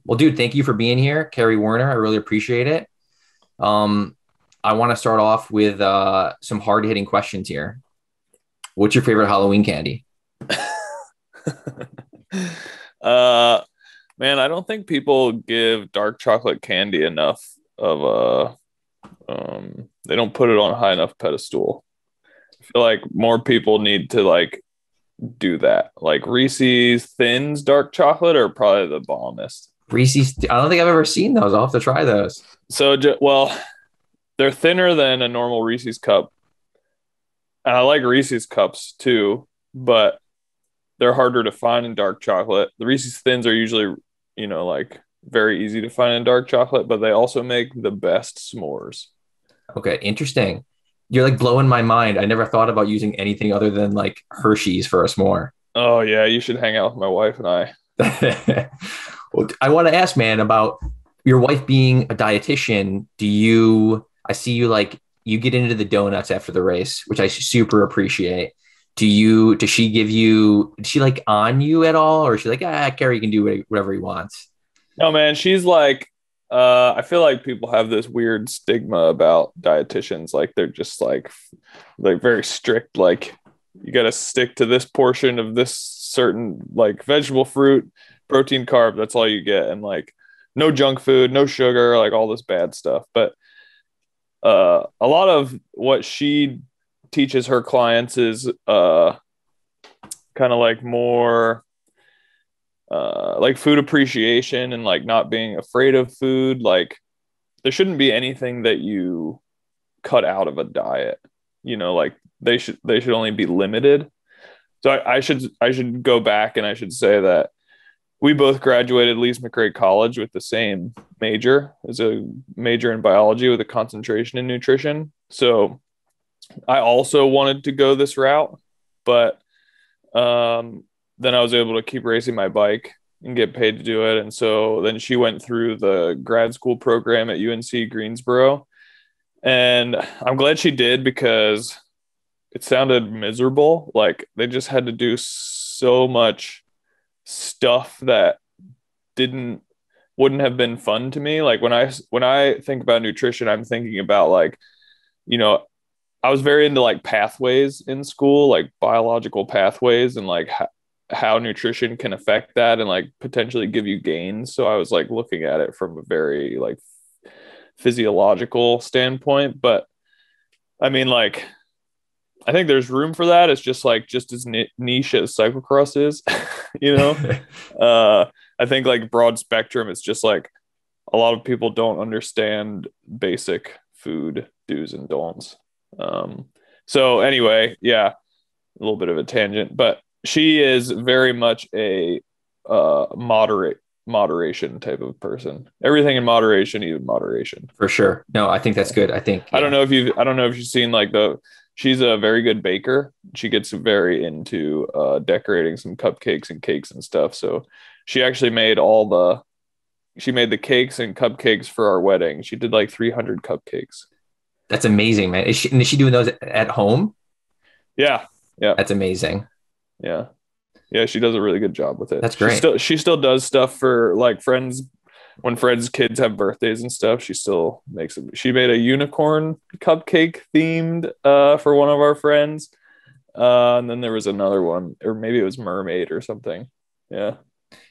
Well, dude, thank you for being here, Kerry Werner. I really appreciate it. Um, I want to start off with some hard-hitting questions here. What's your favorite Halloween candy? uh Man, I don't think people give dark chocolate candy enough of they don't put it on a high enough pedestal. I feel like more people need to like do that. Like Reese's Thins dark chocolate are probably the bombest. Reese's. I don't think I've ever seen those. I'll have to try those. So well, they're thinner than a normal Reese's cup. And I like Reese's cups too, but they're harder to find in dark chocolate. The Reese's Thins are usually, like very easy to find in dark chocolate, but they also make the best s'mores. Okay, interesting. You're like blowing my mind. I never thought about using anything other than like Hershey's for a s'more. Oh yeah, you should hang out with my wife and I. Well, I want to ask, man, about your wife being a dietitian. I see you like you get into the donuts after the race, which I super appreciate. Is she like on you at all? Or is she like, Kerry can do whatever he wants? No, man, she's like, I feel like people have this weird stigma about dietitians. Like they're just like very strict. Like you got to stick to this portion of this certain like vegetable, fruit, protein, carb. That's all you get, and like no junk food, no sugar, like all this bad stuff. But a lot of what she teaches her clients is kind of like more like food appreciation and like not being afraid of food. Like there shouldn't be anything that you cut out of a diet. Like they should only be limited. So I should go back and I should say that we both graduated Lee's McRae College with the same major, as a major in biology with a concentration in nutrition. So I also wanted to go this route, but then I was able to keep racing my bike and get paid to do it. And so then she went through the grad school program at UNC Greensboro. And I'm glad she did because it sounded miserable. Like they just had to do so much stuff that didn't wouldn't have been fun to me. Like when I think about nutrition, I'm thinking about like, you know, I was very into like pathways in school, like biological pathways and like how nutrition can affect that and like potentially give you gains. So I was like looking at it from a very like physiological standpoint. But I mean, like, I think there's room for that. It's just like just as niche as cyclocross is, you know. I think like broad spectrum. It's just like a lot of people don't understand basic food do's and don'ts. So anyway, yeah, a little bit of a tangent, but she is very much a moderation type of person. Everything in moderation, even moderation. For sure. No, I think that's good. I think, I yeah. don't know if you've seen like she's a very good baker. She gets very into decorating some cupcakes and cakes and stuff. So she actually she made the cakes and cupcakes for our wedding. She did like 300 cupcakes. That's amazing, man. Is she doing those at home? Yeah. Yeah. That's amazing. Yeah. Yeah. She does a really good job with it. That's great. She still does stuff for like friends when friends' kids have birthdays and stuff. She still makes it. She made a unicorn cupcake themed for one of our friends. And then there was another one, or maybe it was mermaid or something. Yeah.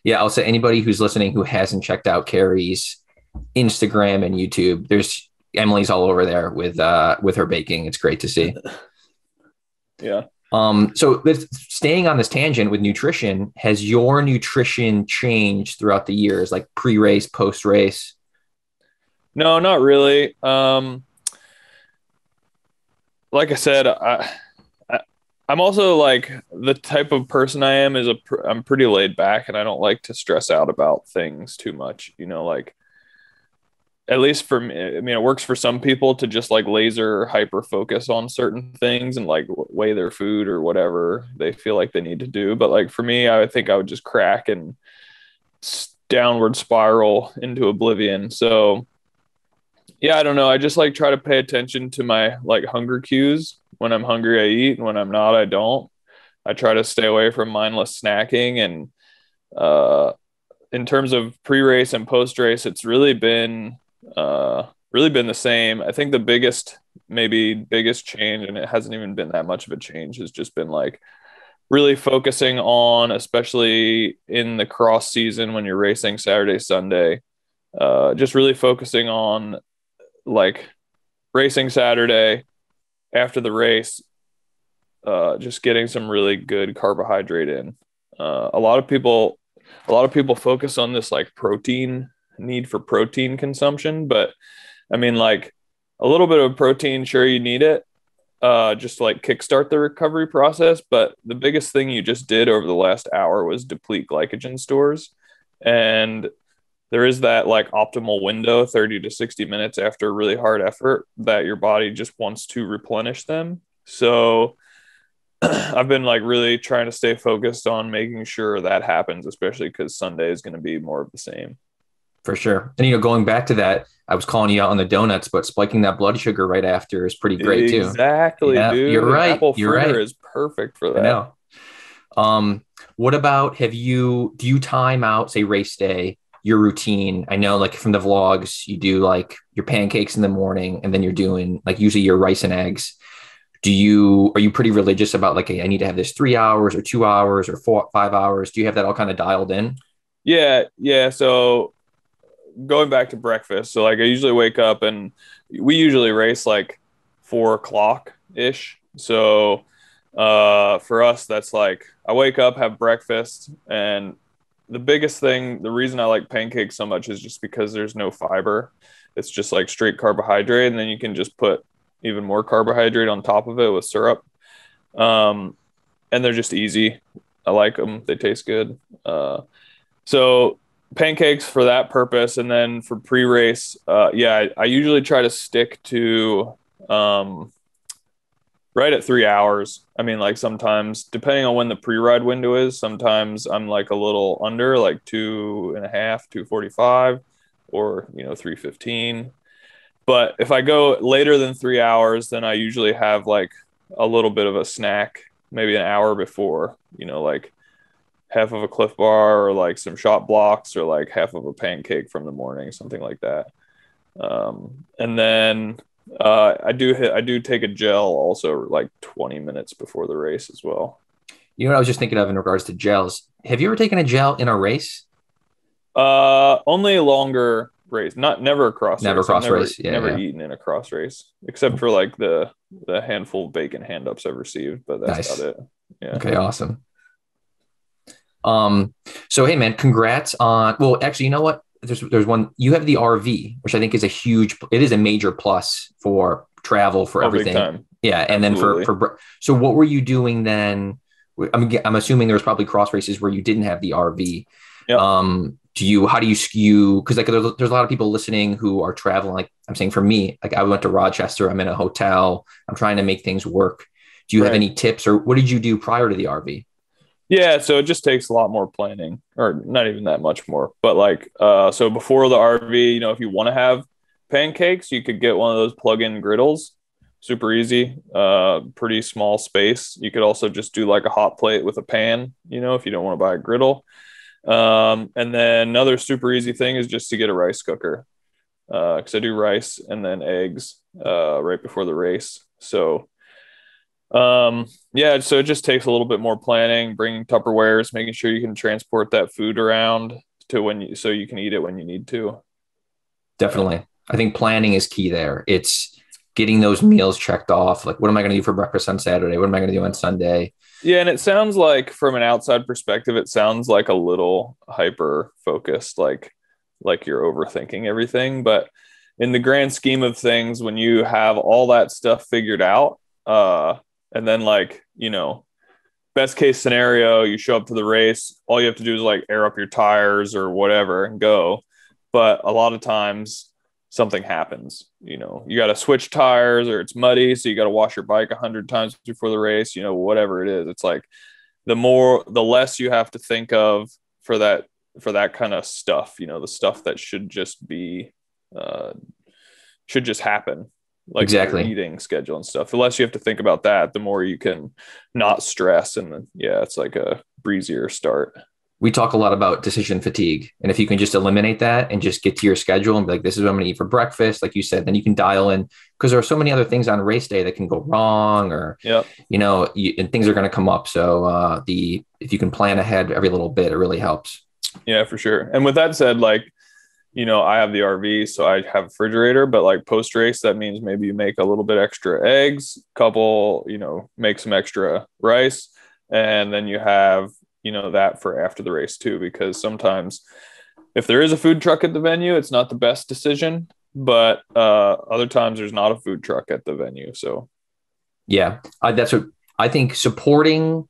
Yeah. I'll say anybody who's listening who hasn't checked out Carrie's Instagram and YouTube, Emily's all over there with her baking. It's great to see. Yeah. So staying on this tangent with nutrition, has your nutrition changed throughout the years, like pre-race, post-race? No, not really. Like I said, I'm also like the type of person I am I'm pretty laid back and I don't like to stress out about things too much, like at least for me. I mean, it works for some people to just like laser hyper focus on certain things and like weigh their food or whatever they feel like they need to do. But like for me, I think I would just crack and downward spiral into oblivion. So yeah, I don't know. I just like try to pay attention to my like hunger cues. When I'm hungry, I eat, and when I'm not, I don't. I try to stay away from mindless snacking and in terms of pre-race and post-race, it's really been the same. I think the biggest change, and it hasn't even been that much of a change, has just been like really focusing on, especially in the cross season when you're racing Saturday, Sunday, just really focusing on like racing Saturday after the race, just getting some really good carbohydrate in. A lot of people focus on this like need for protein consumption, but I mean, like a little bit of protein, sure, you need it, just to like kickstart the recovery process. But the biggest thing you just did over the last hour was deplete glycogen stores. And there is that like optimal window, 30 to 60 minutes after a really hard effort, that your body just wants to replenish them. So I've been like really trying to stay focused on making sure that happens, especially because Sunday is going to be more of the same. For sure. And, going back to that, I was calling you out on the donuts, but spiking that blood sugar right after is pretty great too. Exactly, Yeah, dude. you're right. Apple You're fritter right. is perfect for that. I know. What about, do you time out, say race day, your routine? I know like from the vlogs, you do like your pancakes in the morning and then you're doing like usually your rice and eggs. Are you pretty religious about like, hey, I need to have this 3 hours or 2 hours or 5 hours? Do you have that all kind of dialed in? Yeah. Yeah. So going back to breakfast. So like I usually wake up and we usually race like 4 o'clock ish. So for us, that's like I wake up, have breakfast, and the biggest thing, the reason I like pancakes so much is just because there's no fiber. It's just like straight carbohydrate, and then you can just put even more carbohydrate on top of it with syrup. And they're just easy. I like them. They taste good. So pancakes for that purpose. And then for pre-race, I usually try to stick to right at 3 hours. I mean, like sometimes, depending on when the pre-ride window is, sometimes I'm like a little under, like 2.5, 2:45, or 3:15. But if I go later than 3 hours, then I usually have like a little bit of a snack, maybe an hour before, like half of a Cliff Bar or like some shot blocks or like half of a pancake from the morning, something like that. And then I do take a gel also like 20 minutes before the race as well. You know what I was just thinking of in regards to gels? Have you ever taken a gel in a race? Only a longer race, never a cross Never race. cross race. Yeah, never yeah. eaten in a cross race, except for like the handful of bacon hand ups I've received, but that's Nice. about it. Yeah. Okay, awesome. So hey man, congrats on, well, actually, you know what? There's one, you have the RV, which I think is it is a major plus for travel, for everything. Big time. Yeah. And Absolutely. then so what were you doing then? I'm assuming there was probably cross races where you didn't have the RV. Yep. How do you skew? Cause like there's a lot of people listening who are traveling. Like I'm saying for me, like I went to Rochester, I'm in a hotel, I'm trying to make things work. Do you have any tips, or what did you do prior to the RV? Yeah, so it just takes a lot more planning, or not even that much more. But like, so before the RV, if you want to have pancakes, you could get one of those plug-in griddles. Super easy, pretty small space. You could also just do like a hot plate with a pan, if you don't want to buy a griddle. And then another super easy thing is just to get a rice cooker, because I do rice and then eggs right before the race. So so it just takes a little bit more planning, bringing Tupperwares, making sure you can transport that food around so you can eat it when you need to. Definitely. I think planning is key there. It's getting those meals checked off. Like, what am I going to do for breakfast on Saturday? What am I going to do on Sunday? Yeah. And it sounds like, from an outside perspective, it sounds like a little hyper focused, like you're overthinking everything. But in the grand scheme of things, when you have all that stuff figured out, and then best case scenario, you show up to the race, all you have to do is like air up your tires or whatever and go. But a lot of times something happens, you got to switch tires, or it's muddy, so you got to wash your bike 100 times before the race, whatever it is. It's like the less you have to think of for that kind of stuff, the stuff that should just happen, like exactly. your eating schedule and stuff. The less you have to think about that, the more you can not stress. And then, it's like a breezier start. we talk a lot about decision fatigue. And if you can just eliminate that and just get to your schedule and be like, this is what I'm going to eat for breakfast, like you said, then you can dial in, because there are so many other things on race day that can go wrong, or, Yep. and things are going to come up. So if you can plan ahead every little bit, it really helps. Yeah, for sure. And with that said, like, I have the RV, so I have a refrigerator, but like post race, that means maybe you make a little bit extra eggs, make some extra rice, and then you have, that for after the race too, because sometimes if there is a food truck at the venue, it's not the best decision, but other times there's not a food truck at the venue. So yeah, that's what I think. Supporting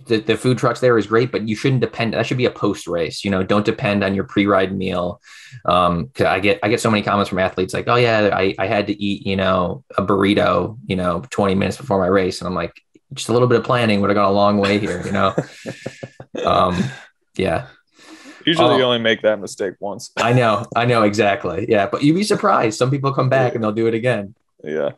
the food trucks there is great, but you shouldn't depend. That should be a post race. Don't depend on your pre-ride meal. Cause I get so many comments from athletes like, oh yeah, I had to eat, a burrito, 20 minutes before my race. And I'm like, just a little bit of planning would have gone a long way here, Yeah. Usually you only make that mistake once. I know exactly. Yeah. But you'd be surprised. Some people come back and they'll do it again. Yeah.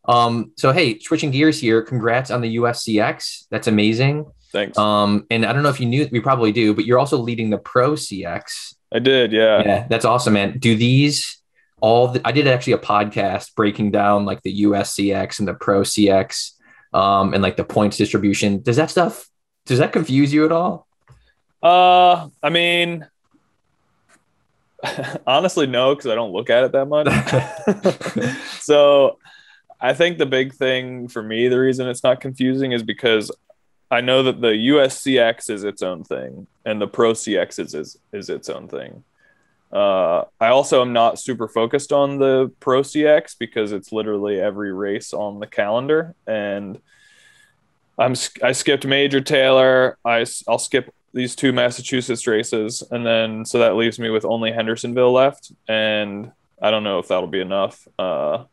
So hey, switching gears here, congrats on the USCX. That's amazing. Thanks. And I don't know if you knew, we probably do, but you're also leading the ProCX. I did, yeah. Yeah, that's awesome, man. Do these I did actually a podcast breaking down like the USCX and the ProCX, and like the points distribution. Does that confuse you at all? I mean, honestly, no, because I don't look at it that much. So I think the big thing for me, the reason it's not confusing is because I know that the USCX is its own thing and the ProCX is its own thing. I also am not super focused on the ProCX because it's literally every race on the calendar, and I skipped Major Taylor. I'll skip these 2 Massachusetts races, and then so that leaves me with only Hendersonville left, and I don't know if that'll be enough. I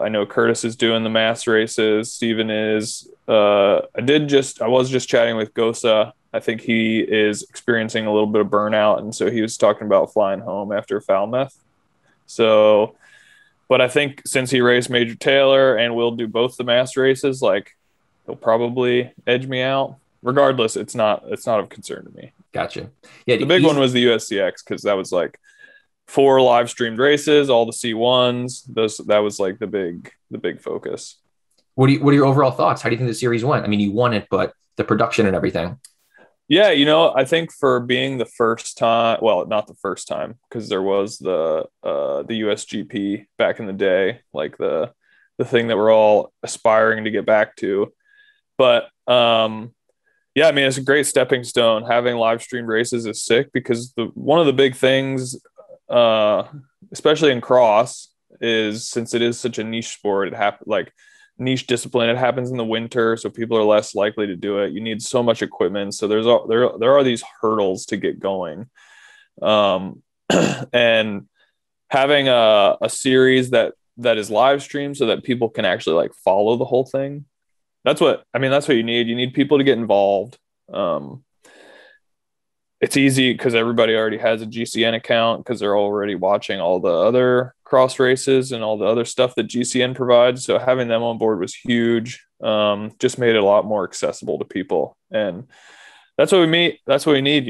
know Curtis is doing the mass races. Steven is. I was just chatting with Gosa. I think he is experiencing a little bit of burnout, and so he was talking about flying home after Falmouth. So, but I think since he raced Major Taylor and will do both the mass races, like he'll probably edge me out. Regardless, it's not of concern to me. Gotcha. Yeah, the big one was the USCX because that was like 4 live streamed races, all the C1s. That was like the big focus. What are your overall thoughts? How do you think the series went? I mean, you won it, but the production and everything. Yeah, I think for being the first time, well, not the first time, because there was the USGP back in the day, like the thing that we're all aspiring to get back to. But yeah, I mean, it's a great stepping stone. Having live streamed races is sick because one of the big things, especially in cross, is since it is such a niche sport, niche discipline, it happens in the winter, so people are less likely to do it. You need so much equipment, so there are these hurdles to get going, and having a series that is live streamed so that people can actually like follow the whole thing. That's what you need. You need people to get involved. It's easy because everybody already has a GCN account because they're already watching all the other cross races and all the other stuff that GCN provides. So having them on board was huge. Just made it a lot more accessible to people. And that's what we need.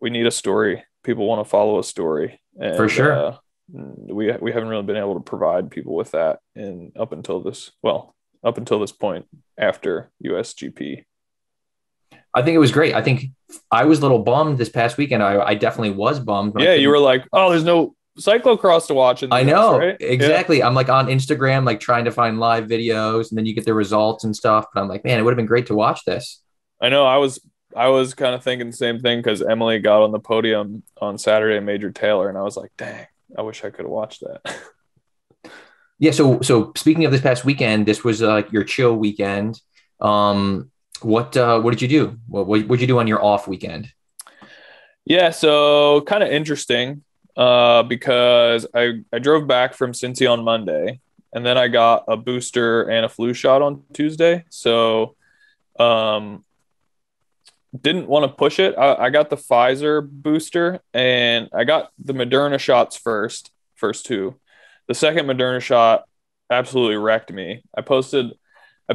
We need a story. People want to follow a story. And, for sure. We haven't really been able to provide people with that up until this point after USGP. I think it was great. I think I was a little bummed this past weekend. I definitely was bummed. Yeah, you were like, oh, there's no cyclocross to watch. I know, right? Exactly. Yeah. I'm like on Instagram, like trying to find live videos, and then you get the results and stuff. But I'm like, man, it would have been great to watch this. I know. I was kind of thinking the same thing because Emily got on the podium on Saturday, Major Taylor, and I was like, dang, I wish I could have watched that. Yeah. So speaking of this past weekend, this was like your chill weekend. What did you do? What did you do on your off weekend? Yeah, so kind of interesting because I drove back from Cincy on Monday, and then I got a booster and a flu shot on Tuesday. So didn't want to push it. I got the Pfizer booster, and I got the Moderna shots first 2. The second Moderna shot absolutely wrecked me. I posted a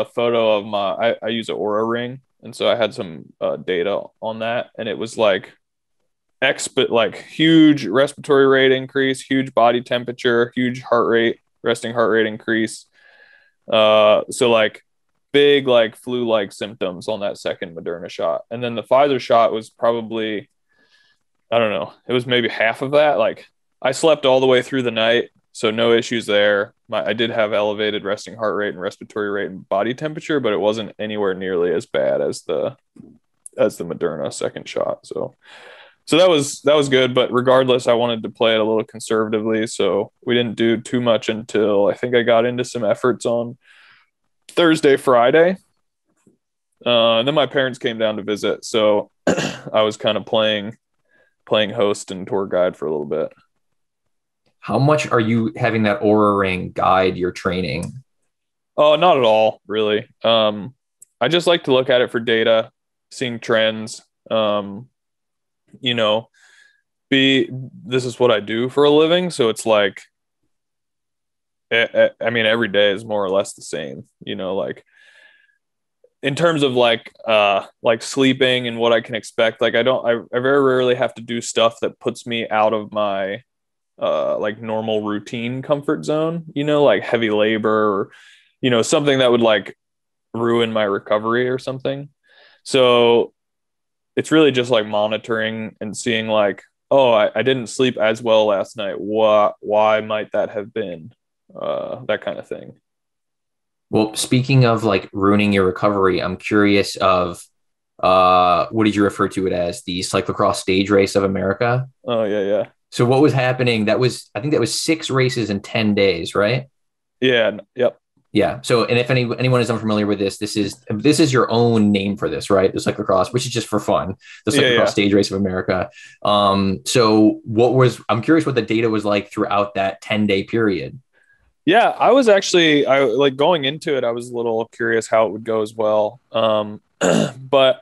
photo of I use an Aura ring, and so I had some data on that, and it was like huge respiratory rate increase, huge body temperature, huge heart rate, resting heart rate increase. So like big like flu-like symptoms on that second Moderna shot, and then the Pfizer shot was probably, I don't know, it was maybe half of that. Like I slept all the way through the night, so no issues there. I did have elevated resting heart rate and respiratory rate and body temperature, but it wasn't anywhere nearly as bad as the Moderna second shot. So that was good, but regardless, I wanted to play it a little conservatively, so we didn't do too much until I think I got into some efforts on Thursday, Friday. And then my parents came down to visit, so I was kind of playing host and tour guide for a little bit. How much are you having that Aura Ring guide your training? Oh, not at all, really. I just like to look at it for data, seeing trends. You know, this is what I do for a living, so it's like, I mean, every day is more or less the same. You know, like in terms of like sleeping and what I can expect. Like I very rarely have to do stuff that puts me out of my like normal routine comfort zone, you know, like heavy labor or, you know, something that would like ruin my recovery or something. So it's really just like monitoring and seeing like, oh, I didn't sleep as well last night. Why might that have been? That kind of thing. Well, speaking of like ruining your recovery, I'm curious of what did you refer to it as? The cyclocross stage race of America? Oh yeah, yeah. So what was happening? I think that was 6 races in 10 days, right? Yeah, yep. Yeah. So, and if anyone is unfamiliar with this is your own name for this, right? The cyclocross, which is just for fun, the cyclocross Yeah. stage race of America. So I'm curious what the data was like throughout that 10-day period. Yeah, I was actually, I like going into it, I was a little curious how it would go as well. But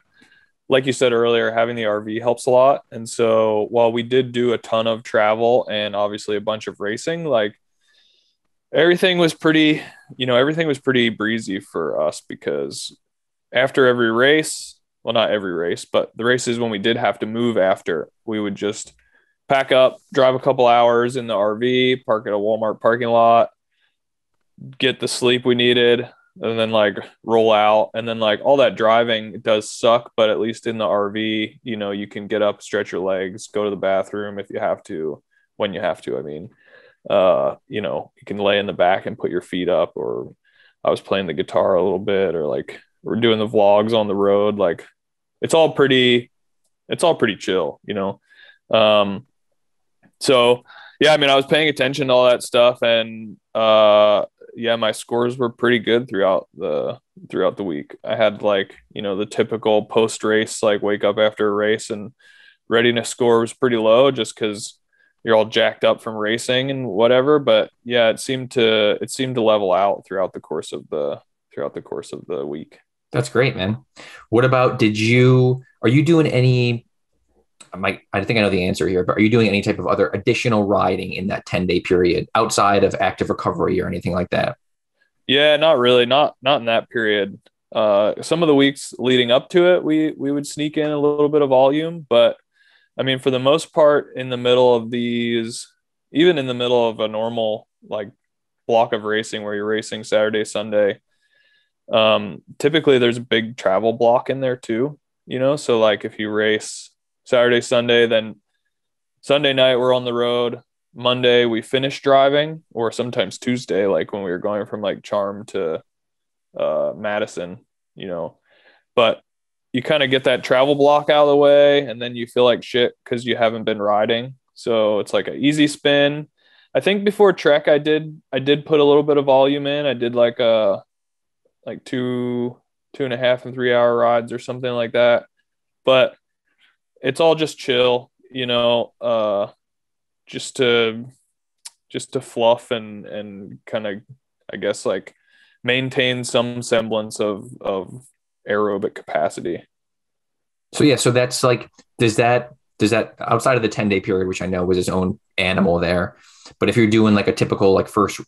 like you said earlier, having the RV helps a lot. And so while we did do a ton of travel and obviously a bunch of racing, like everything was pretty, everything was pretty breezy for us because after every race, well, not every race, but the races when we did have to move after, we would just pack up, drive a couple hours in the RV, park at a Walmart parking lot, get the sleep we needed, and then like roll out. And then like all that driving, it does suck, but at least in the RV, you can get up, stretch your legs, go to the bathroom if you have to, when you have to. I mean, you can lay in the back and put your feet up, or I was playing the guitar a little bit, or like we're doing the vlogs on the road. Like it's all pretty chill. So yeah, I mean, I was paying attention to all that stuff, and yeah, my scores were pretty good throughout the week. I had like, the typical post race, like wake up after a race and readiness score was pretty low just because you're all jacked up from racing and whatever. But yeah, it seemed to level out throughout the course of the week. That's great, man. What about, are you doing any, I think I know the answer here, but are you doing any type of other additional riding in that 10-day period outside of active recovery or anything like that? Yeah, not really. Not in that period. Some of the weeks leading up to it, we would sneak in a little bit of volume, but I mean, for the most part, in the middle of these, even in the middle of a normal like block of racing where you're racing Saturday, Sunday, typically there's a big travel block in there too, so like if you race Saturday, Sunday, then Sunday night we're on the road. Monday we finish driving, or sometimes Tuesday, like when we were going from like Charm to Madison, but you kind of get that travel block out of the way, and then you feel like shit because you haven't been riding. So it's like an easy spin. I think before Trek, I did put a little bit of volume in. I did like like 2.5 and 3 hour rides or something like that. But it's all just chill, just to fluff and kind of, I guess, like maintain some semblance of aerobic capacity. So yeah, so that's like, does that outside of the 10-day period, which I know was its own animal there, but if you're doing like a typical like first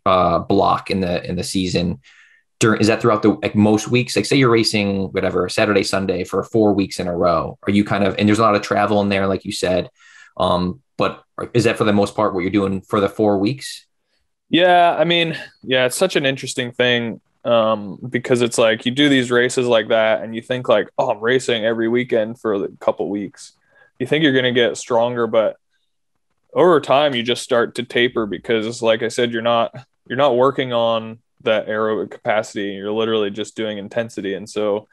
block in the season, is that throughout the like most weeks? Like say you're racing whatever Saturday, Sunday for 4 weeks in a row. Are you kind of, and there's a lot of travel in there, like you said. But is that for the most part what you're doing for the 4 weeks? Yeah, I mean, yeah, it's such an interesting thing, because it's like you do these races like that and you think like, oh, I'm racing every weekend for a couple weeks. You think you're going to get stronger, but over time you just start to taper because like I said, you're not working on that aerobic capacity. You're literally just doing intensity. And so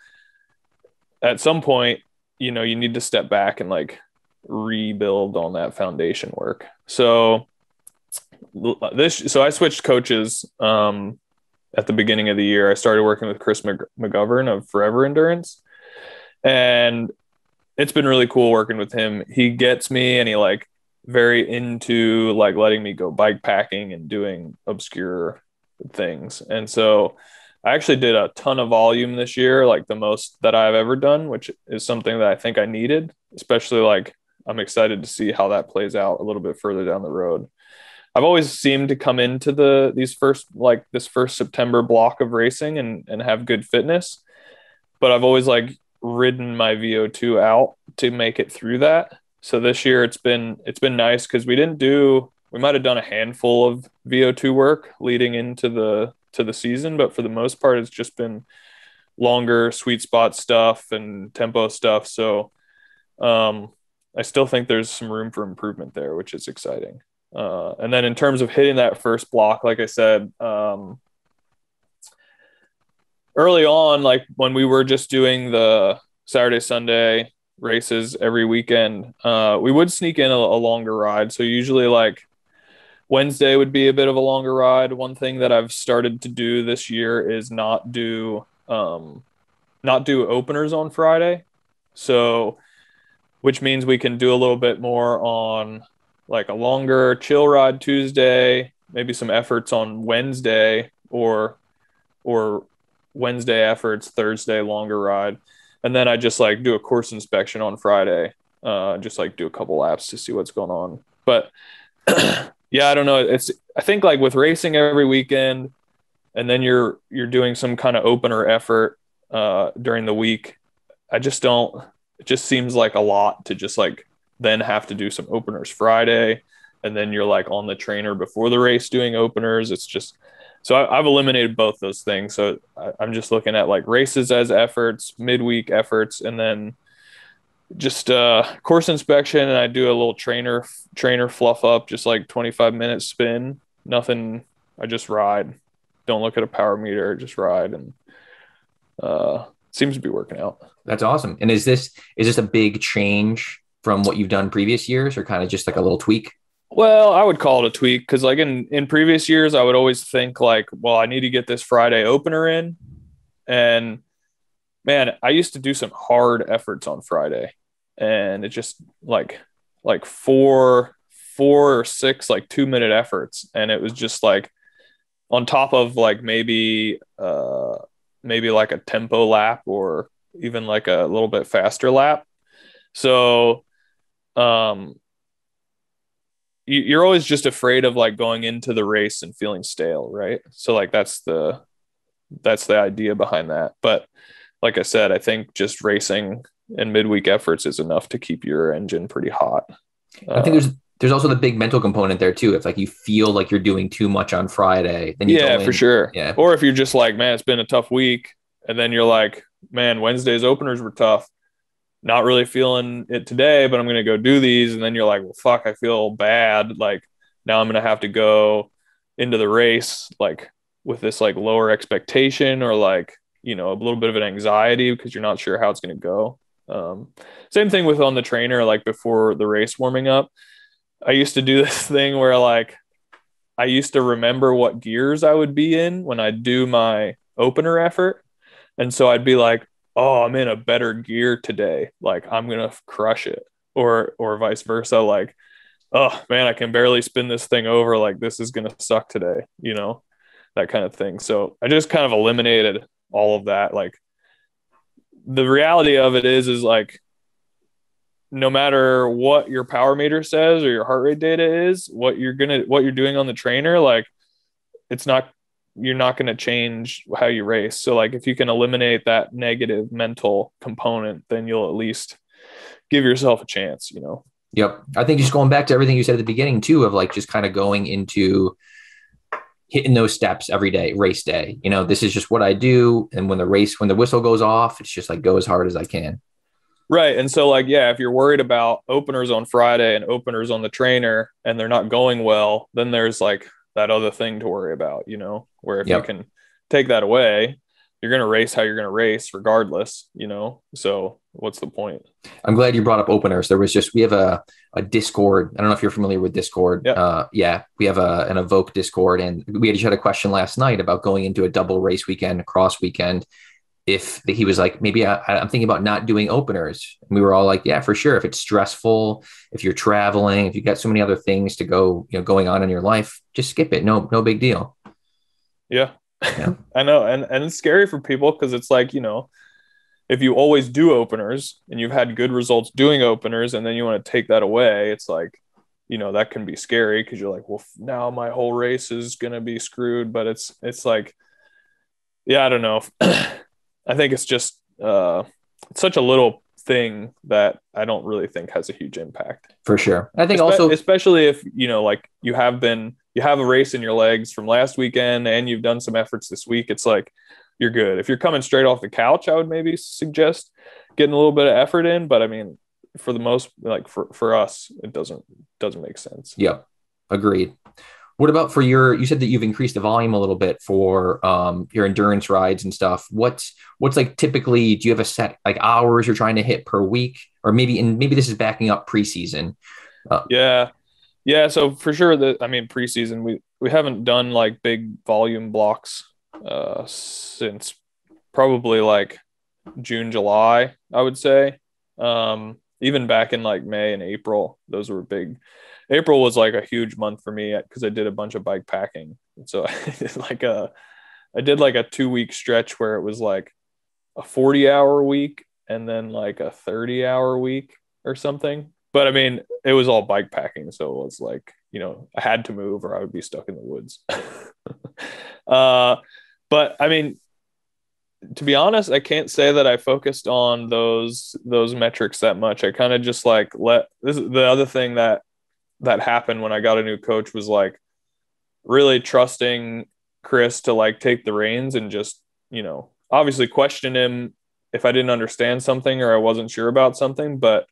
at some point, you need to step back and like rebuild on that foundation work. So I switched coaches at the beginning of the year. I started working with Chris McGovern of Forever Endurance, and it's been really cool working with him. He gets me, and he like very into like letting me go bike packing and doing obscure things. And so I actually did a ton of volume this year, like the most that I've ever done, which is something that I think I needed, especially like I'm excited to see how that plays out a little bit further down the road. I've always seemed to come into this first September block of racing and have good fitness, but I've always like ridden my VO2 out to make it through that. So this year it's been nice because we might have done a handful of VO2 work leading into the season, but for the most part it's just been longer sweet spot stuff and tempo stuff. So I still think there's some room for improvement there, which is exciting. And then in terms of hitting that first block, like I said, early on, like when we were just doing the Saturday, Sunday races every weekend, we would sneak in a longer ride. So usually like Wednesday would be a bit of a longer ride. One thing that I've started to do this year is not do openers on Friday. So, which means we can do a little bit more on like a longer chill ride Tuesday, maybe some efforts on Wednesday or Wednesday efforts, Thursday longer ride. And then I just like do a course inspection on Friday, just like do a couple laps to see what's going on. But yeah, I don't know. I think like with racing every weekend and then you're doing some kind of opener effort during the week, it just seems like a lot to just like then have to do some openers Friday. And then you're like on the trainer before the race doing openers. It's just, so I've eliminated both those things. So I'm just looking at like races as efforts, midweek efforts, and then just course inspection. And I do a little trainer fluff up, just like 25-minute spin, nothing. I just ride. Don't look at a power meter, just ride. And seems to be working out. That's awesome. And is this a big change from what you've done previous years, or kind of just like a little tweak? Well, I would call it a tweak because like in previous years, I would always think like, well, I need to get this Friday opener in. And man, I used to do some hard efforts on Friday, and it just like four or six like 2-minute efforts. And it was just like on top of like maybe like a tempo lap or even like a little bit faster lap. So you're always just afraid of like going into the race and feeling stale, right? So like that's the idea behind that. But like I said, I think just racing and midweek efforts is enough to keep your engine pretty hot. I think there's also the big mental component there too. If like you feel like you're doing too much on Friday, then you go in. For sure. Yeah. Or if you're just like, man, it's been a tough week, and then you're like, man, Wednesday's openers were tough. Not really feeling it today, but I'm going to go do these. And then you're like, well, fuck, I feel bad. Like now I'm going to have to go into the race, like with this like lower expectation or like, a little bit of an anxiety because you're not sure how it's going to go. Same thing with on the trainer, like before the race warming up, I used to do this thing where like, I used to remember what gears I would be in when I do my opener effort. And so I'd be like, oh, I'm in a better gear today. Like I'm going to crush it. Or vice versa. Like, oh man, I can barely spin this thing over. Like this is going to suck today, that kind of thing. So I just kind of eliminated all of that. Like the reality of it is like, no matter what your power meter says or your heart rate data is, what you're doing on the trainer, like it's not you're not going to change how you race. So like if you can eliminate that negative mental component, then you'll at least give yourself a chance, you know? Yep. I think just going back to everything you said at the beginning too, of like just kind of going into hitting those steps every day, race day. You know, this is just what I do. And when the whistle goes off, it's just like go as hard as I can. Right. And so like, yeah, if you're worried about openers on Friday and openers on the trainer and they're not going well, then there's like that other thing to worry about, you know, where if you Yep. can take that away, you're going to race how you're going to race regardless, you know? So what's the point? I'm glad you brought up openers. We have a Discord. I don't know if you're familiar with Discord. Yeah. Yeah, we have an EVOQ Discord, and we just had a question last night about going into a double race weekend, a cross weekend. If he was like, maybe I'm thinking about not doing openers. And we were all like, yeah, for sure. If it's stressful, if you're traveling, if you've got so many other things to go, going on in your life, just skip it. No big deal. Yeah. Yeah. I know. And it's scary for people because it's like, if you always do openers and you've had good results doing openers and then you want to take that away, it's like, that can be scary because you're like, well, now my whole race is going to be screwed. But it's like, yeah, I don't know. I think it's just it's such a little thing that I don't really think has a huge impact. For sure. I think also, especially if, like you have a race in your legs from last weekend and you've done some efforts this week, it's like, you're good. If you're coming straight off the couch, I would maybe suggest getting a little bit of effort in. But I mean, for the most, like for us, it doesn't make sense. Yep. Agreed. What about you said that you've increased the volume a little bit for your endurance rides and stuff. What's like typically, do you have a set like hours you're trying to hit per week, or maybe this is backing up preseason? Yeah. So for sure preseason, we haven't done like big volume blocks since probably like June, July, I would say. Even back in like May and April, those were big. April was like a huge month for me because I did a bunch of bike packing. And so I did like a 2-week stretch where it was like a 40-hour week and then like a 30-hour week or something. But I mean, it was all bike packing. So it was like, I had to move or I would be stuck in the woods. But I mean, to be honest, I can't say that I focused on those metrics that much. I kind of just like this is the other thing that happened when I got a new coach was like really trusting Chris to like take the reins and just, obviously question him if I didn't understand something or I wasn't sure about something, but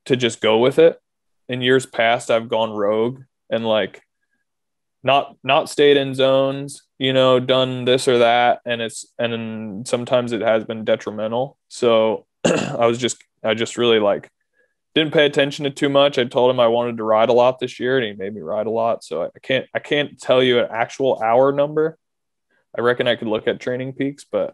to just go with it. In years past, I've gone rogue and like not stayed in zones, done this or that. And sometimes it has been detrimental. So I just really like didn't pay attention to too much. I told him I wanted to ride a lot this year and he made me ride a lot. So I can't tell you an actual hour number. I reckon I could look at Training Peaks, but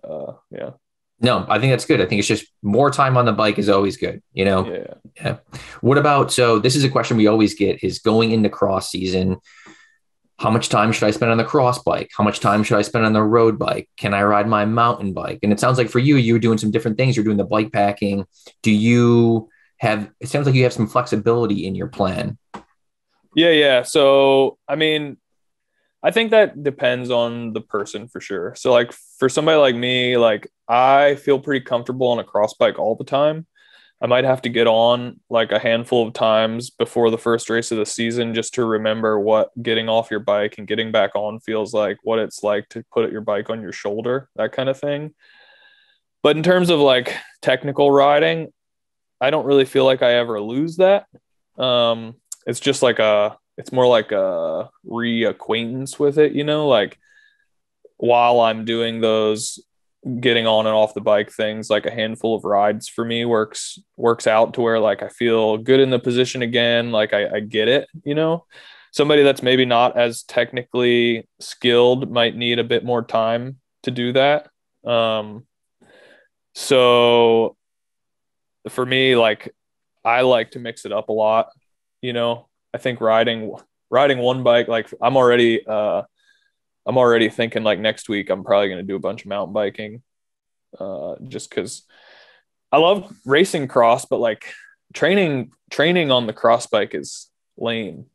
yeah. No, I think that's good. I think it's just more time on the bike is always good, Yeah. What about, so this is a question we always get is going into cross season. How much time should I spend on the cross bike? How much time should I spend on the road bike? Can I ride my mountain bike? And it sounds like for you're doing some different things. You're doing the bike packing. It sounds like you have some flexibility in your plan. Yeah. So, I mean, I think that depends on the person for sure. So like for somebody like me, like I feel pretty comfortable on a cross bike all the time. I might have to get on like a handful of times before the first race of the season just to remember what getting off your bike and getting back on feels like, what it's like to put your bike on your shoulder, that kind of thing. But in terms of like technical riding, I don't really feel like I ever lose that. It's just like it's more like a reacquaintance with it, like while I'm doing those getting on and off the bike things, like a handful of rides for me works out to where like I feel good in the position again. Like I get it, somebody that's maybe not as technically skilled might need a bit more time to do that. So for me, like I like to mix it up a lot, I think riding one bike, like I'm already thinking like next week I'm probably going to do a bunch of mountain biking just because I love racing cross, but like training on the cross bike is lame,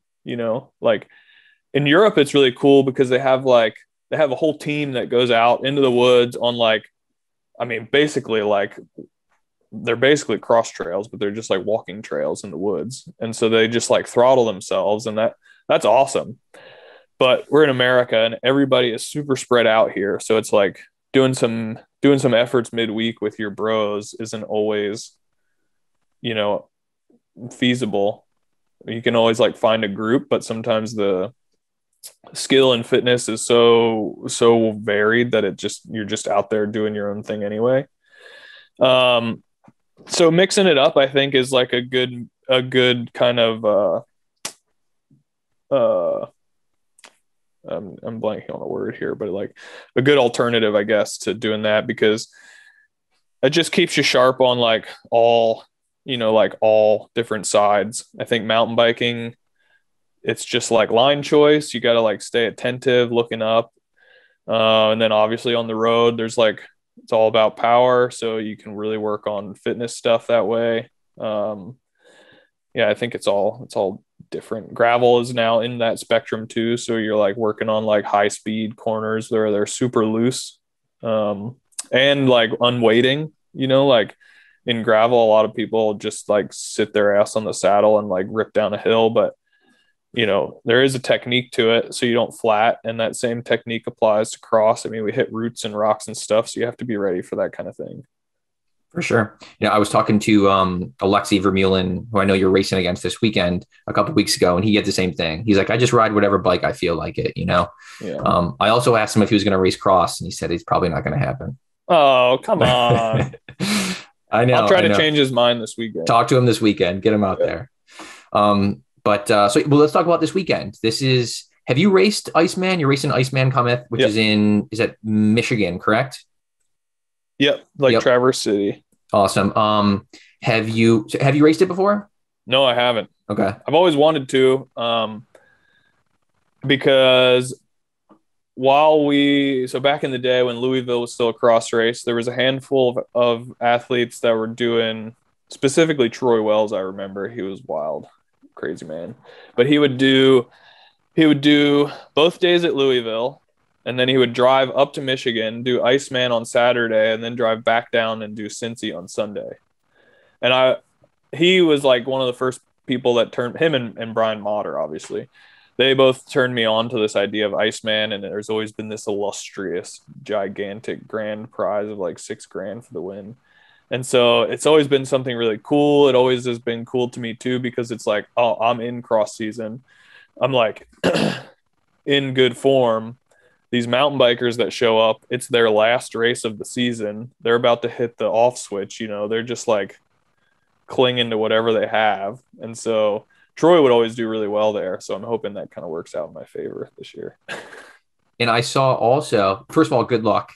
like in Europe it's really cool because they have like they have a whole team that goes out into the woods on like, I mean, basically like they're basically cross trails, but they're just like walking trails in the woods. And so they just like throttle themselves, and that's awesome. But we're in America and everybody is super spread out here. So it's like doing some efforts midweek with your bros isn't always, you know, feasible. You can always like find a group, but sometimes the skill and fitness is so varied that you're just out there doing your own thing anyway. So mixing it up, I think, is like a good kind of I'm blanking on a word here, but like a good alternative, I guess, to doing that, because it just keeps you sharp on like all different sides. I think mountain biking, it's just like line choice. You got to like stay attentive, looking up. And then obviously on the road, there's like, it's all about power. So you can really work on fitness stuff that way. Yeah, I think it's all different. Gravel is now in that spectrum too. So you're like working on like high speed corners where they're super loose, and like unweighting, like in gravel, a lot of people just like sit their ass on the saddle and like rip down a hill, but there is a technique to it so you don't flat, and that same technique applies to cross. I mean, we hit roots and rocks and stuff, so you have to be ready for that kind of thing. For sure. I was talking to Alexei Vermeulen, who I know you're racing against this weekend, a couple of weeks ago, and he had the same thing. He's like, I just ride whatever bike I feel like it, Yeah. I also asked him if he was going to race cross, and he said it's probably not going to happen. Oh, come on. I know. I'll try to change his mind this weekend. Talk to him this weekend. Get him out there. But let's talk about this weekend. Have you raced Iceman? You're racing Iceman Cometh, which is at Michigan, correct? Yep. Traverse City. Awesome. Have you raced it before? No, I haven't. Okay. I've always wanted to, because back in the day when Louisville was still a cross race, there was a handful of athletes that were doing, specifically Troy Wells. I remember he was wild, crazy man, but he would do both days at Louisville, and then he would drive up to Michigan, do Iceman on Saturday, and then drive back down and do Cincy on Sunday. And he was like one of the first people that turned him and Brian Motter, obviously. They both turned me on to this idea of Iceman, and there's always been this illustrious, gigantic grand prize of like $6,000 for the win. And so it's always been something really cool. It always has been cool to me too, because it's like, oh, I'm in cross season. I'm like in good form. These mountain bikers that show up, it's their last race of the season. They're about to hit the off switch. They're just like clinging to whatever they have. And so Troy would always do really well there. So I'm hoping that kind of works out in my favor this year. And I saw also, first of all, good luck.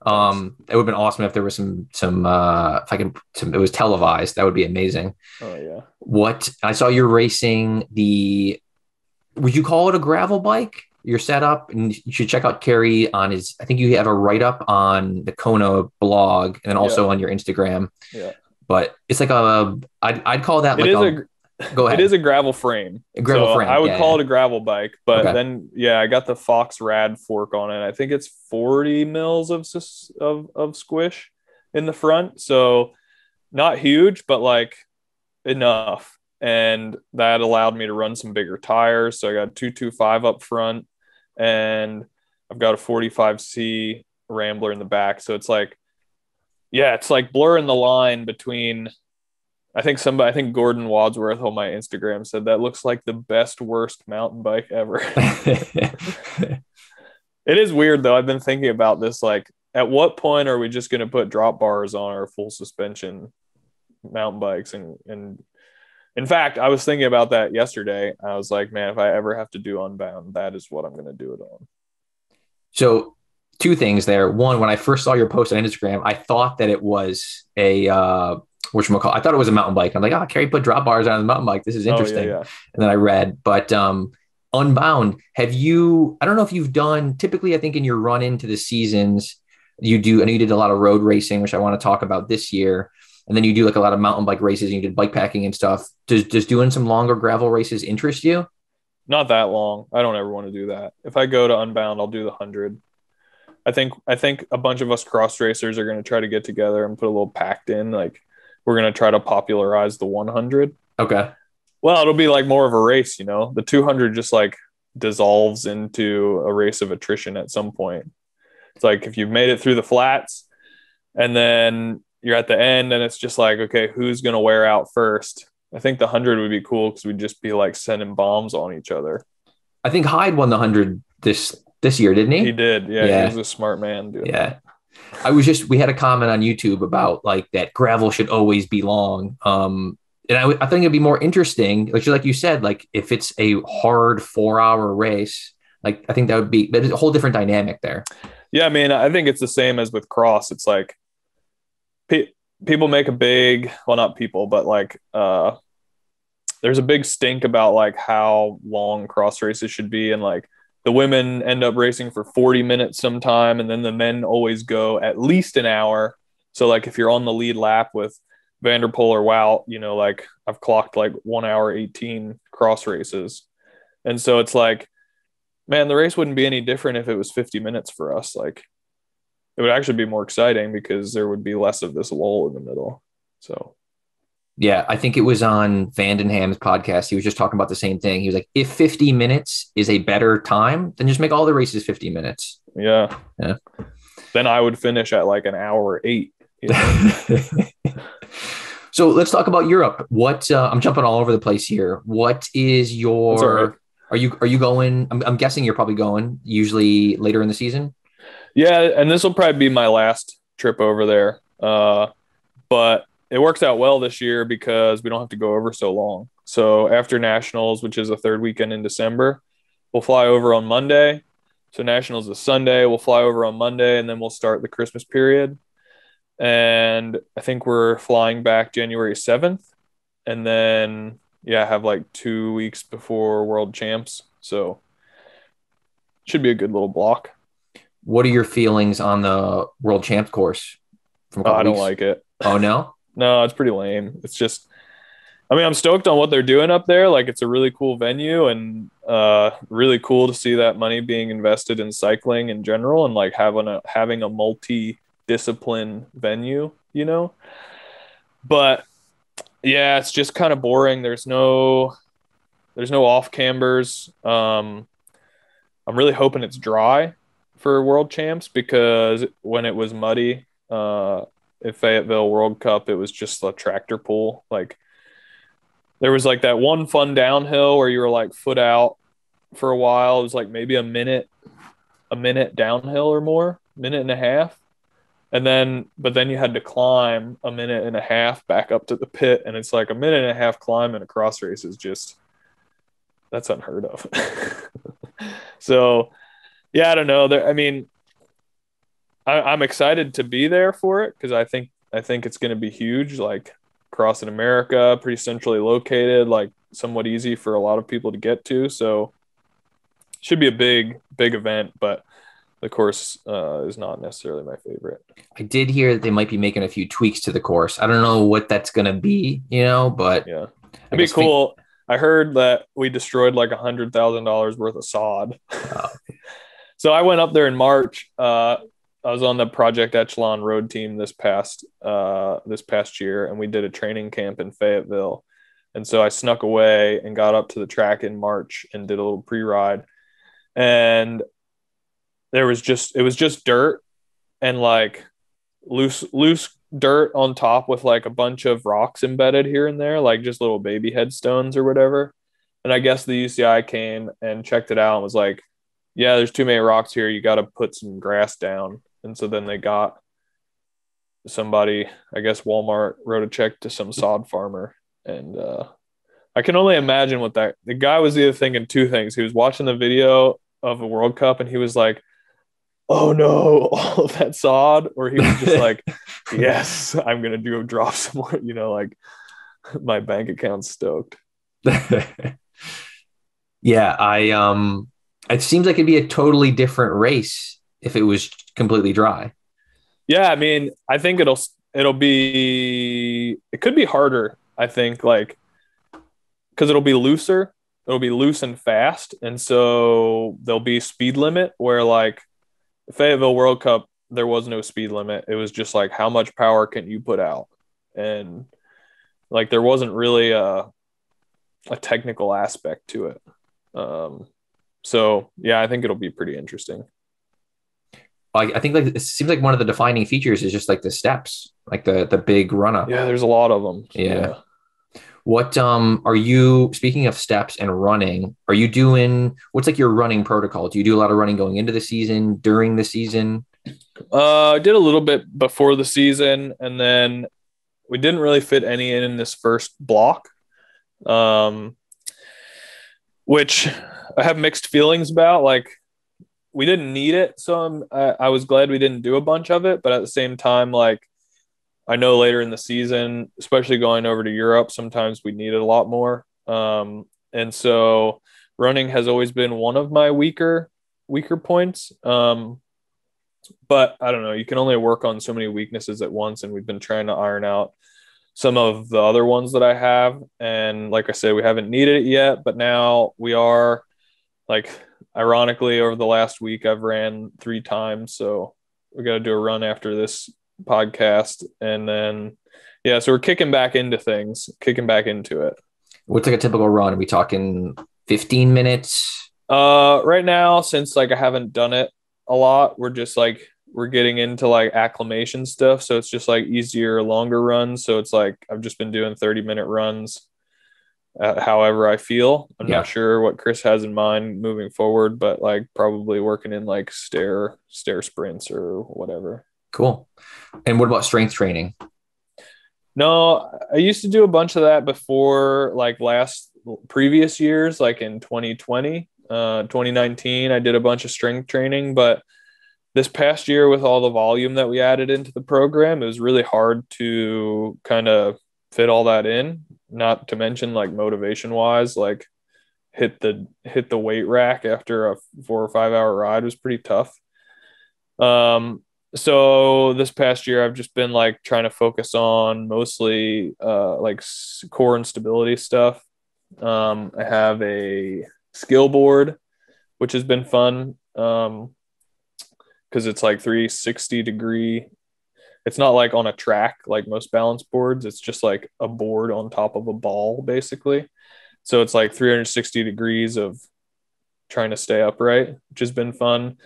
It would have been awesome if there was some it was televised. That would be amazing. Oh yeah. What I saw, you're racing would you call it a gravel bike? Your setup, and you should check out Kerry on his, I think you have a write-up on the Kona blog and then also on your Instagram. Yeah. But it's like I'd call that go ahead. It is a gravel frame. Frame. I would call it a gravel bike, but then I got the Fox Rad fork on it. I think it's 40 mils of squish in the front. So not huge, but like enough. And that allowed me to run some bigger tires. So I got a 225 up front, and I've got a 45C Rambler in the back. So it's like, it's like blurring the line between, I think Gordon Wadsworth on my Instagram said that looks like the best worst mountain bike ever. It is weird though. I've been thinking about this, like at what point are we just going to put drop bars on our full suspension mountain bikes? And in fact, I was thinking about that yesterday. I was like, man, if I ever have to do Unbound, that is what I'm going to do it on. So two things there. One, when I first saw your post on Instagram, I thought that it was I thought it was a mountain bike. I'm like, Kerry put drop bars on the mountain bike. This is interesting. And then I read, but Unbound, I don't know if you've done, typically I think in your run into the seasons, I know you did a lot of road racing, which I want to talk about this year. And then you do like a lot of mountain bike races, and you did bike packing and stuff. Does doing some longer gravel races interest you? Not that long. I don't ever want to do that. If I go to Unbound, I'll do the 100. I think a bunch of us cross racers are going to try to get together and put a little pact in. Like we're going to try to popularize the 100. Okay. Well, it'll be like more of a race, you know. The 200 just like dissolves into a race of attrition at some point. It's like if you've made it through the flats and then you're at the end and it's just like, okay, who's going to wear out first? I think the 100 would be cool because we'd just be like sending bombs on each other. I think Hyde won the 100 this year, didn't he? He did. Yeah, he was Yeah. a smart man doing Yeah. that. We had a comment on YouTube about like that gravel should always be long. And I think it'd be more interesting, like you said, like if it's a hard 4 hour race, like I think there's a whole different dynamic there. Yeah, I mean, I think it's the same as with cross. It's like people make a big, well, not people, but like there's a big stink about like how long cross races should be, and like the women end up racing for 40 minutes sometime, and then the men always go at least an hour. So like if you're on the lead lap with Vanderpool or Wout, you know, like I've clocked like 1 hour 18 cross races. And so it's like, man, the race wouldn't be any different if it was 50 minutes for us. Like it would actually be more exciting because there would be less of this lull in the middle. So Yeah, I think it was on Vandenham's podcast. He was just talking about the same thing. He was like, if 50 minutes is a better time, then just make all the races 50 minutes. yeah. Yeah. Then I would finish at like 1 hour 8. You know? So let's talk about Europe. What I'm jumping all over the place here. What is your? Are you going? I'm guessing you're probably going usually later in the season. Yeah, and this will probably be my last trip over there. But it works out well this year because we don't have to go over so long. So after Nationals, which is the third weekend in December, we'll fly over on Monday. So Nationals is Sunday. We'll fly over on Monday, and then we'll start the Christmas period. And I think we're flying back January 7th. And then, yeah, have like 2 weeks before World Champs. So should be a good little block. What are your feelings on the World Champs course from a couple I don't weeks? like it. Oh no. No, it's pretty lame. It's just, I mean, I'm stoked on what they're doing up there. Like, it's a really cool venue and really cool to see that money being invested in cycling in general and like having a multi-discipline venue, you know. But yeah, it's just kind of boring. There's no off cambers. I'm really hoping it's dry for World Champs because when it was muddy, at Fayetteville World Cup, it was just a tractor pull. Like there was like that one fun downhill where you were like foot out for a while. It was like maybe a minute downhill or more, minute and a half. But then you had to climb a minute and a half back up to the pit. And it's like a minute and a half climb in a cross race is just, that's unheard of. So yeah, I don't know. I mean, I'm excited to be there for it because I think it's going to be huge. Like crossing America, pretty centrally located, like somewhat easy for a lot of people to get to. So should be a big event, but the course is not necessarily my favorite. I did hear that they might be making a few tweaks to the course. I don't know what that's going to be, but yeah, it'd be cool. I heard that we destroyed like $100,000 worth of sod. Oh. So I went up there in March. I was on the Project Echelon road team this past year, and we did a training camp in Fayetteville. And so I snuck away and got up to the track in March and did a little pre-ride. And it was just dirt and like loose dirt on top with like a bunch of rocks embedded here and there, like just little baby headstones or whatever. And I guess the UCI came and checked it out and was like, yeah, there's too many rocks here. You got to put some grass down. And so then they got somebody, I guess Walmart wrote a check to some sod farmer. And I can only imagine what the guy was either thinking two things. He was watching the video of a World Cup and he was like, oh no, all of that sod. Or he was just like, yes, I'm going to drop some more, like my bank account's stoked. Yeah. It seems like it'd be a totally different race if it was completely dry. Yeah, I mean, I think it could be harder, I think, like, because it'll be looser. It'll be loose and fast. And so there'll be speed limit where, like, Fayetteville World Cup, there was no speed limit. It was just like, how much power can you put out? And like, there wasn't really a technical aspect to it. So yeah, I think it'll be pretty interesting. I think like it seems like one of the defining features is just like the steps, like the big run up. Yeah, there's a lot of them. Yeah. What are you, speaking of steps and running, are you doing, what's like your running protocol? Do you do a lot of running going into the season, during the season? I did a little bit before the season, and then we didn't really fit any in this first block, which I have mixed feelings about. Like, we didn't need it, so I was glad we didn't do a bunch of it. But at the same time, like, I know later in the season, especially going over to Europe, sometimes we need it a lot more. And so running has always been one of my weaker points. But I don't know, you can only work on so many weaknesses at once, and we've been trying to iron out some of the other ones that I have. And like I said, we haven't needed it yet, but now we are. Like, ironically, over the last week, I've ran 3 times. So we got to do a run after this podcast. And then, yeah, so we're kicking back into it. What's like a typical run? Are we talking 15 minutes? Right now, since like I haven't done it a lot, we're just like, we're getting into like acclimation stuff. So it's just like easier, longer runs. So it's like, I've just been doing 30-minute runs. However I feel. I'm not sure what Chris has in mind moving forward, but like probably working in like stair sprints or whatever. Cool. And what about strength training? No, I used to do a bunch of that before, like previous years, like in 2020, 2019, I did a bunch of strength training, but this past year with all the volume that we added into the program, it was really hard to kind of fit all that in. Not to mention like motivation wise, like hit the weight rack after a 4 or 5 hour ride was pretty tough. So this past year I've just been like trying to focus on mostly like core and stability stuff. I have a skill board, which has been fun because it's like 360-degree. It's not like on a track like most balance boards. It's just like a board on top of a ball, basically. So it's like 360 degrees of trying to stay upright, which has been fun.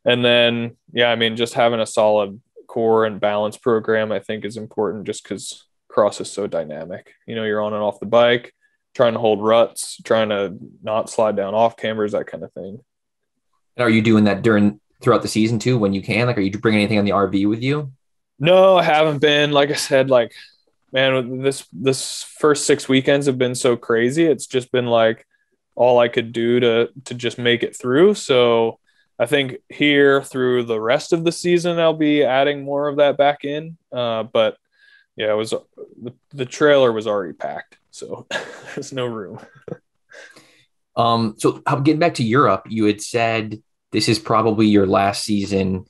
And then, yeah, I mean, just having a solid core and balance program, I think, is important just because cross is so dynamic. You know, you're on and off the bike, trying to hold ruts, trying to not slide down off cambers, that kind of thing. And are you doing that throughout the season too, when you can? Like, are you bringing anything on the RV with you? No, I haven't been. Like I said, like, man, this first 6 weekends have been so crazy. It's just been like all I could do to just make it through. So I think here through the rest of the season, I'll be adding more of that back in. But yeah, it was the trailer was already packed, so there's no room. So getting back to Europe, you had said this is probably your last season.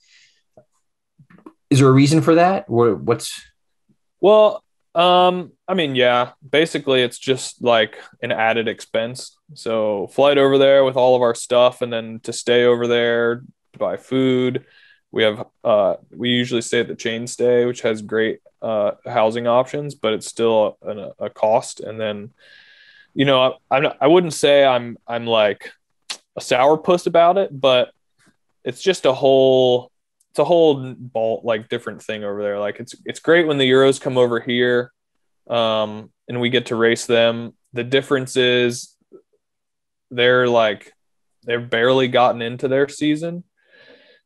Is there a reason for that? Well, I mean, yeah, basically it's just like an added expense. So flight over there with all of our stuff, and then to stay over there to buy food. We usually stay at the chain stay, which has great housing options, but it's still a cost. And then, you know, I wouldn't say I'm like a sourpuss about it, but it's just a whole ball, like different thing over there. Like it's great when the Euros come over here, and we get to race them. The difference is they've barely gotten into their season,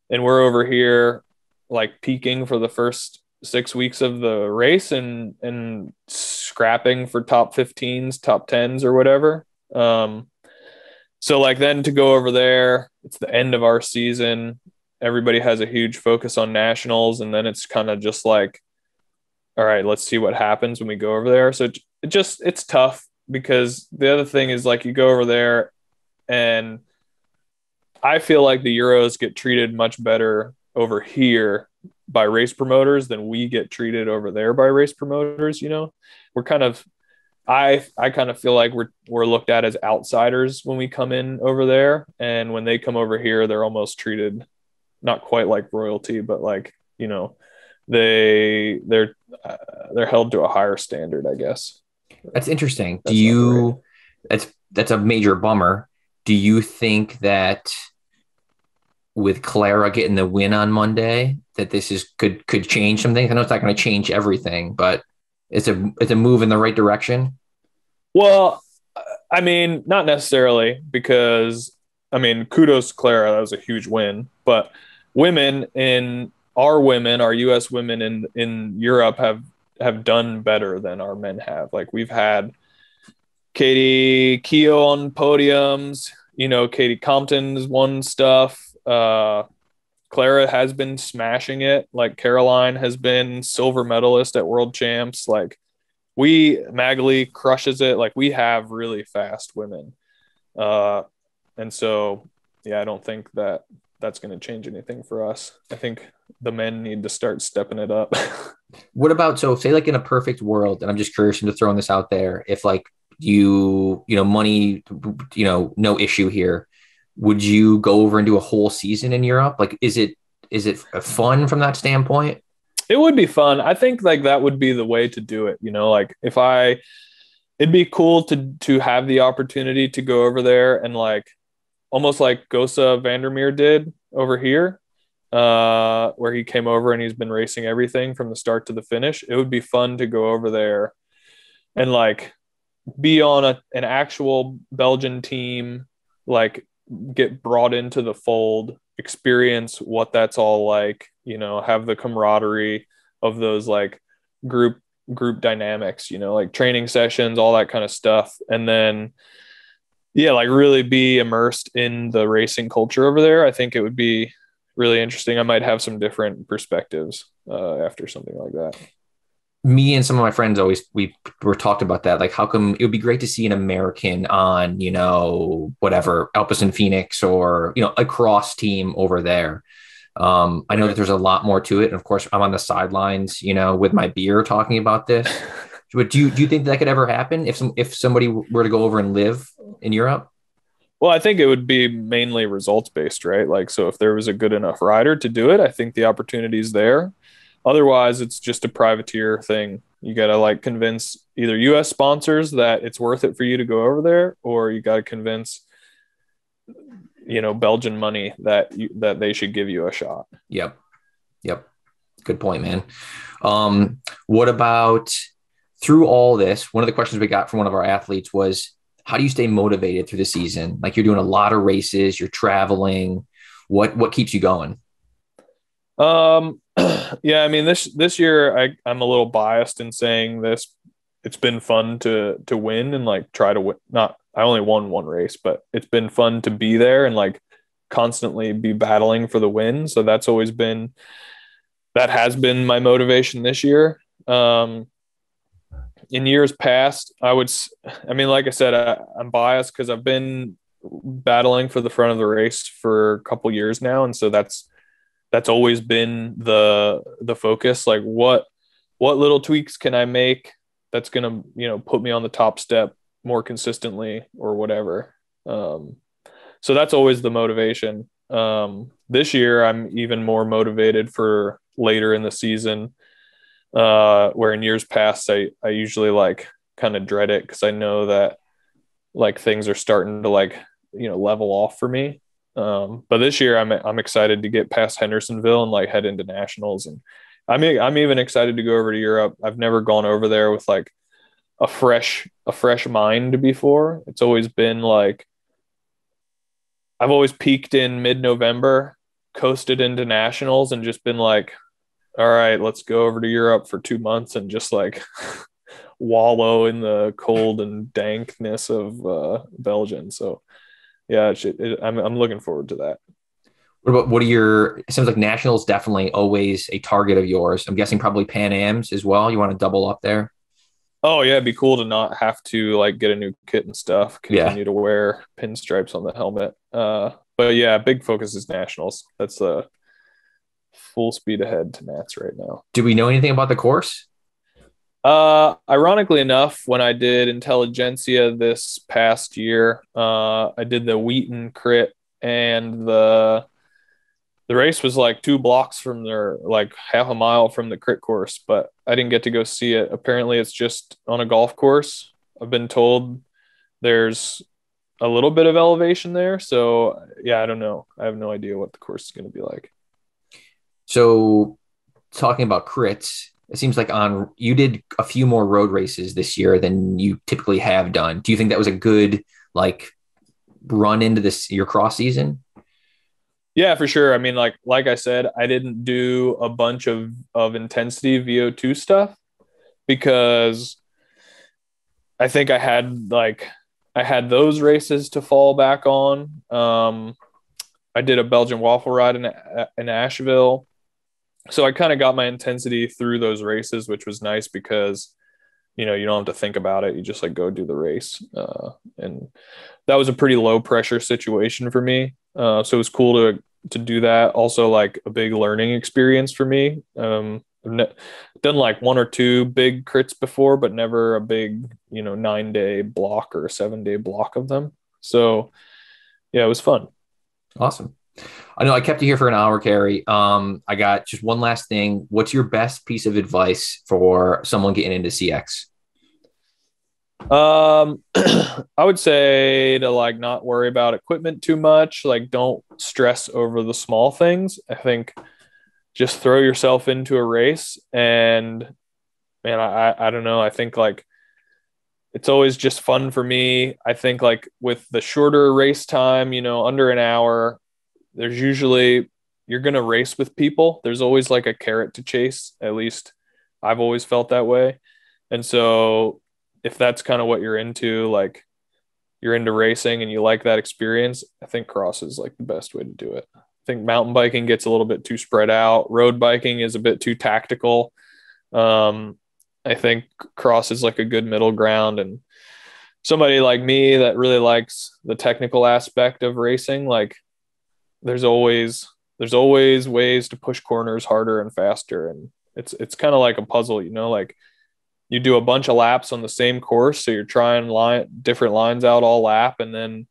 and we're over here like peaking for the first 6 weeks of the race and scrapping for top 15s, top 10s or whatever. So like then to go over there, it's the end of our season. Everybody has a huge focus on nationals, and then it's kind of just like, all right, let's see what happens when we go over there. So it's tough because the other thing is like you go over there, and I feel like the Euros get treated much better over here by race promoters than we get treated over there by race promoters. You know, we're kind of, I kind of feel like we're looked at as outsiders when we come in over there, and when they come over here, they're almost treated not quite like royalty, but like, you know, they're held to a higher standard, I guess. That's interesting. Do That's not the right. you, that's a major bummer. Do you think that with Clara getting the win on Monday, that this is could change some things? I know it's not going to change everything, but it's a move in the right direction. Well, I mean, not necessarily because I mean, kudos to Clara. That was a huge win. But women, our U.S. women in Europe have done better than our men have. Like we've had Katie Keogh on podiums. You know, Katie Compton's won stuff. Clara has been smashing it. Like Caroline has been silver medalist at World Champs. Like Magali crushes it. Like we have really fast women. And so, yeah, I don't think that that's going to change anything for us. I think the men need to start stepping it up. What about, so say like in a perfect world, and I'm just curious into throwing this out there, if like money, no issue here, would you go over and do a whole season in Europe? Like, is it fun from that standpoint? It would be fun. I think like that would be the way to do it. You know, like it'd be cool to have the opportunity to go over there and like almost like Gosa Vandermeer did over here, where he came over and he's been racing everything from the start to the finish. It would be fun to go over there and like be on an actual Belgian team, like get brought into the fold, experience what that's all like, have the camaraderie of those like group dynamics, like training sessions, all that kind of stuff. And then, yeah, like really be immersed in the racing culture over there. I think it would be really interesting. I might have some different perspectives after something like that. Me and some of my friends we were talked about that. Like, how come it would be great to see an American on, whatever, Alpecin Phoenix or, a cross team over there. I know that there's a lot more to it. And of course, I'm on the sidelines, with my beer talking about this. But do you think that could ever happen if somebody were to go over and live in Europe? Well, I think it would be mainly results based, right? Like, so if there was a good enough rider to do it, I think the opportunity is there. Otherwise, it's just a privateer thing. You got to like convince either U.S. sponsors that it's worth it for you to go over there, or you got to convince, Belgian money that they should give you a shot. Yep. Good point, man. What about through all this? One of the questions we got from one of our athletes was, how do you stay motivated through the season? Like, you're doing a lot of races, you're traveling. What keeps you going? Yeah, I mean, this year I'm a little biased in saying this. It's been fun to win and like try to win. I only won one race, but it's been fun to be there and like constantly be battling for the win. So that has been my motivation this year. In years past, like I said, I'm biased because I've been battling for the front of the race for a couple years now. And so that's always been the focus. Like what little tweaks can I make that's going to, put me on the top step more consistently or whatever. So that's always the motivation. This year I'm even more motivated for later in the season, where in years past, I usually like kind of dread it because I know that like things are starting to like, level off for me. But this year I'm excited to get past Hendersonville and like head into nationals. And I'm even excited to go over to Europe. I've never gone over there with like a fresh mind before. It's always been like, I've always peaked in mid-November, coasted into nationals and just been like, all right, let's go over to Europe for 2 months and just like wallow in the cold and dankness of Belgium. So yeah, I'm looking forward to that. It seems like nationals definitely always a target of yours. I'm guessing probably Pan Ams as well. You want to double up there? Oh yeah, it'd be cool to not have to like get a new kit and stuff, continue Yeah. to wear pinstripes on the helmet. But yeah, big focus is nationals. That's full speed ahead to Nats right now. Do we know anything about the course? Ironically enough, when I did Intelligentsia this past year, I did the Wheaton crit and the The race was like 2 blocks from there, like half a mile from the crit course, but I didn't get to go see it. Apparently, it's just on a golf course. I've been told there's a little bit of elevation there. So, yeah, I don't know. I have no idea what the course is going to be like. So talking about crits, it seems like you did a few more road races this year than you typically have done. Do you think that was a good like run into your cross season? Yeah, for sure. I mean, like I said, I didn't do a bunch of intensity VO2 stuff because I think I had those races to fall back on. I did a Belgian waffle ride in Asheville. So I kind of got my intensity through those races, which was nice because, you don't have to think about it. You just like go do the race. And that was a pretty low pressure situation for me. So it was cool to do that. Also like a big learning experience for me. I've done like 1 or 2 big crits before, but never a big, 9-day block or a 7-day block of them. So yeah, it was fun. Awesome. I know I kept you here for an hour, Kerry. I got just one last thing. What's your best piece of advice for someone getting into CX? I would say to like not worry about equipment too much. Like don't stress over the small things. I think just throw yourself into a race and man, I don't know. I think like it's always just fun for me. I think like with the shorter race time, under an hour, there's usually you're going to race with people. There's always like a carrot to chase. At least I've always felt that way. And so if that's kind of what you're into, like you're into racing and you like that experience, I think cross is like the best way to do it. I think mountain biking gets a little bit too spread out. Road biking is a bit too tactical. I think cross is like a good middle ground, and somebody like me that really likes the technical aspect of racing, like there's always ways to push corners harder and faster. And it's kind of like a puzzle, like you do a bunch of laps on the same course. So you're trying different lines out all lap. And then,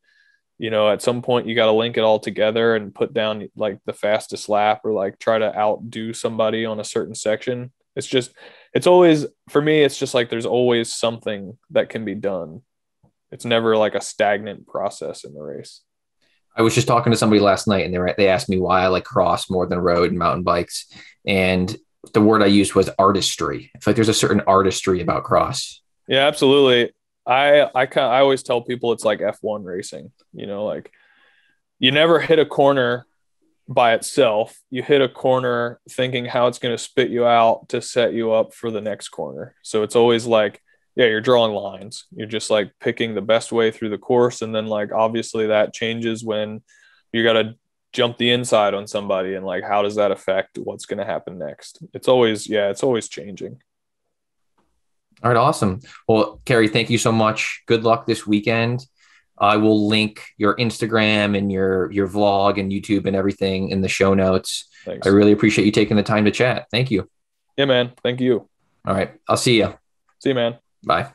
at some point you got to link it all together and put down like the fastest lap or like try to outdo somebody on a certain section. It's always, for me, it's just like, there's always something that can be done. It's never like a stagnant process in the race. I was just talking to somebody last night and they asked me why I like cross more than road and mountain bikes. And the word I used was artistry. I feel like there's a certain artistry about cross. Yeah, absolutely. I always tell people it's like F1 racing, like you never hit a corner by itself. You hit a corner thinking how it's going to spit you out to set you up for the next corner. So it's always like, yeah, you're drawing lines. You're just like picking the best way through the course. And then like, obviously that changes when you got to jump the inside on somebody and like, how does that affect what's going to happen next? It's always changing. All right. Awesome. Well, Kerry, thank you so much. Good luck this weekend. I will link your Instagram and your vlog and YouTube and everything in the show notes. Thanks. I really appreciate you taking the time to chat. Thank you. Yeah, man. Thank you. All right. I'll see you. See you, man. Bye.